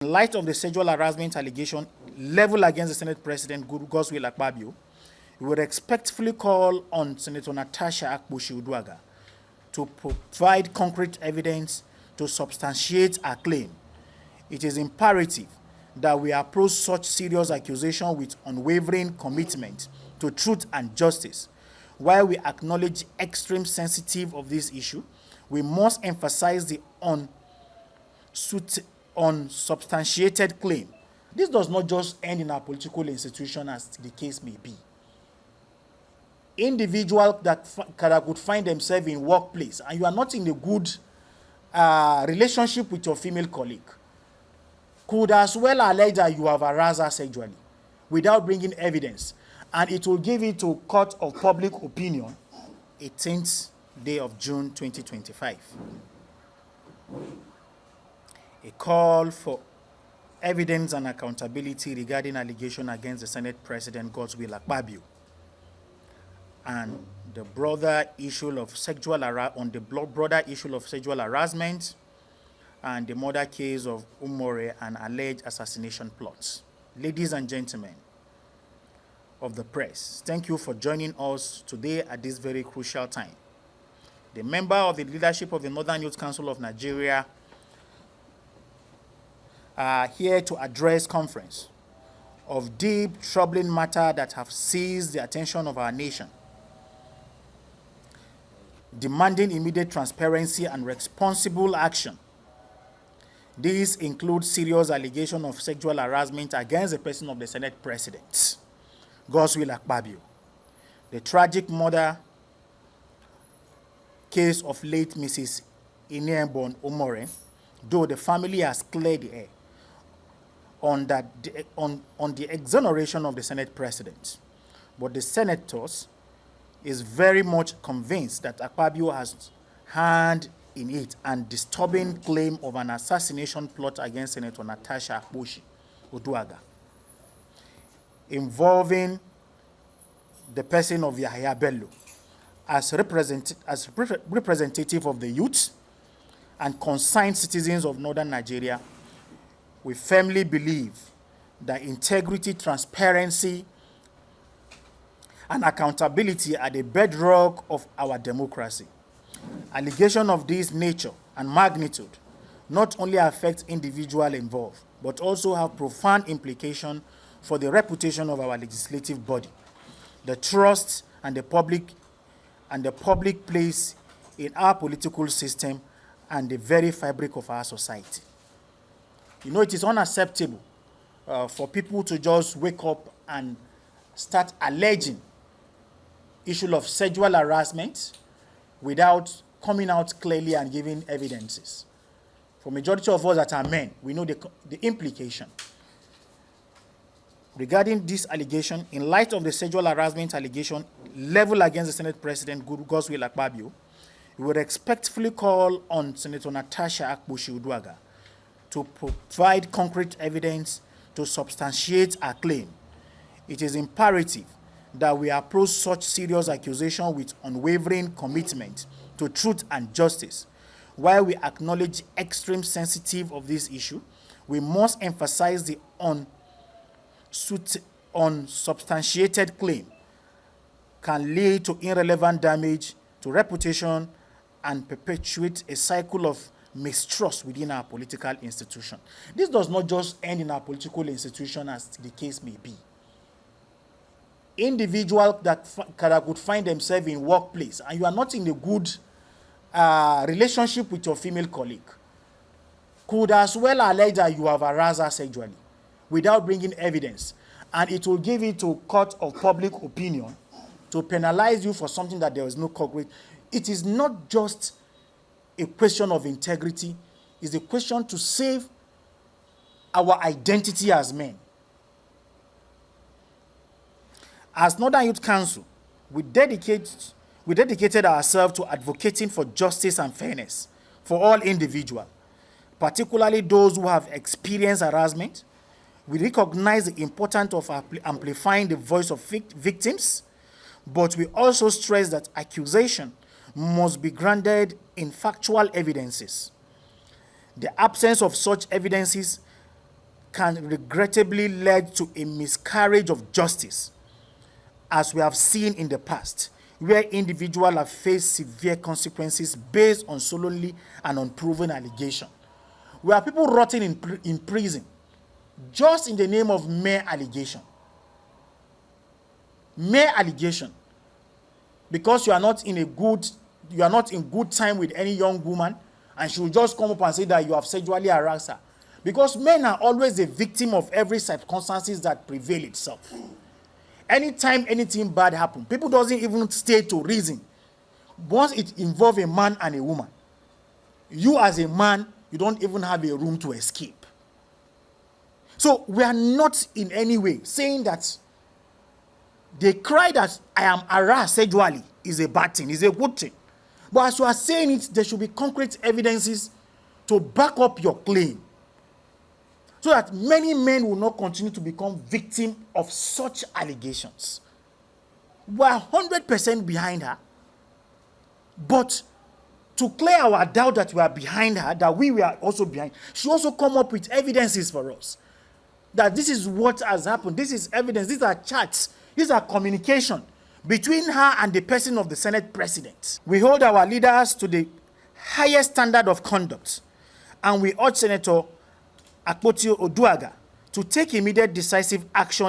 In light of the sexual harassment allegation leveled against the Senate President, Godswill Akpabio, we would respectfully call on Senator Natasha to provide concrete evidence to substantiate her claim. It is imperative that we approach such serious accusation with unwavering commitment to truth and justice. While we acknowledge the extreme sensitivity of this issue, we must emphasize the unsubstantiated claim. This does not just end in our political institution, as the case may be. Individuals that could find themselves in workplace and you are not in a good relationship with your female colleague could as well allege that you have harassed her sexually without bringing evidence, and it will give it to court of public opinion 18th day of June 2025. A call for evidence and accountability regarding allegation against the Senate President Godswill Akpabio and the broader issue of sexual harassment and the murder case of Umore and alleged assassination plots. Ladies and gentlemen of the press, thank you for joining us today at this very crucial time. The member of the leadership of the Northern Youth Council of Nigeria are here to address conference of deep, troubling matter that have seized the attention of our nation, demanding immediate transparency and responsible action. These include serious allegations of sexual harassment against the person of the Senate President, Godswill Akpabio, the tragic murder case of late Mrs. Ineebon Umore, though the family has cleared the air on the exoneration of the Senate President. But the senators is very much convinced that Akpabio has hand in it and disturbing claim of an assassination plot against Senator Natasha involving the person of Yahya Bello as representative of the youth and concerned citizens of northern Nigeria. We firmly believe that integrity, transparency, and accountability are the bedrock of our democracy. Allegations of this nature and magnitude not only affect individuals involved, but also have profound implications for the reputation of our legislative body, the trust and the public place in our political system, and the very fabric of our society. You know, it is unacceptable for people to just wake up and start alleging issue of sexual harassment without coming out clearly and giving evidences. For majority of us that are men, we know the implication. Regarding this allegation, in light of the sexual harassment allegation leveled against the Senate President Godswill Akpabio, we would respectfully call on Senator Natasha to provide concrete evidence to substantiate her claim. It is imperative that we approach such serious accusation with unwavering commitment to truth and justice. While we acknowledge the extreme sensitivity of this issue, we must emphasize the unsubstantiated claim can lead to irrelevant damage to reputation and perpetuate a cycle of mistrust within our political institution. This does not just end in our political institution, as the case may be. Individuals that could find themselves in workplace and you are not in a good relationship with your female colleague could as well allege that you have harassed her sexually without bringing evidence, and it will give it to court of public opinion to penalize you for something that there is no concrete. It is not just a question of integrity, it's a question to save our identity as men. As Northern Youth Council, we dedicated ourselves to advocating for justice and fairness for all individuals, particularly those who have experienced harassment. We recognize the importance of amplifying the voice of victims, but we also stress that accusation must be grounded in factual evidences. The absence of such evidences can regrettably lead to a miscarriage of justice, as we have seen in the past, where individuals have faced severe consequences based on solely an unproven allegation. We have people rotting in prison just in the name of mere allegation. Mere allegation. Because you are not in good time with any young woman, and she will just come up and say that you have sexually harassed her. Because men are always a victim of every circumstances that prevail itself. Anytime anything bad happens, people doesn't even stay to reason. Once it involves a man and a woman, you as a man, you don't even have a room to escape. So we are not in any way saying that they cry that I am harassed sexually is a bad thing, is a good thing. But as you are saying it, there should be concrete evidences to back up your claim, so that many men will not continue to become victims of such allegations. We are 100% behind her, but to clear our doubt that we are behind her, that we were also behind, she also come up with evidences for us. That this is what has happened. This is evidence. These are chats. These are communication between her and the person of the Senate president. We hold our leaders to the highest standard of conduct, and we urge Senator Akpabio to take immediate decisive action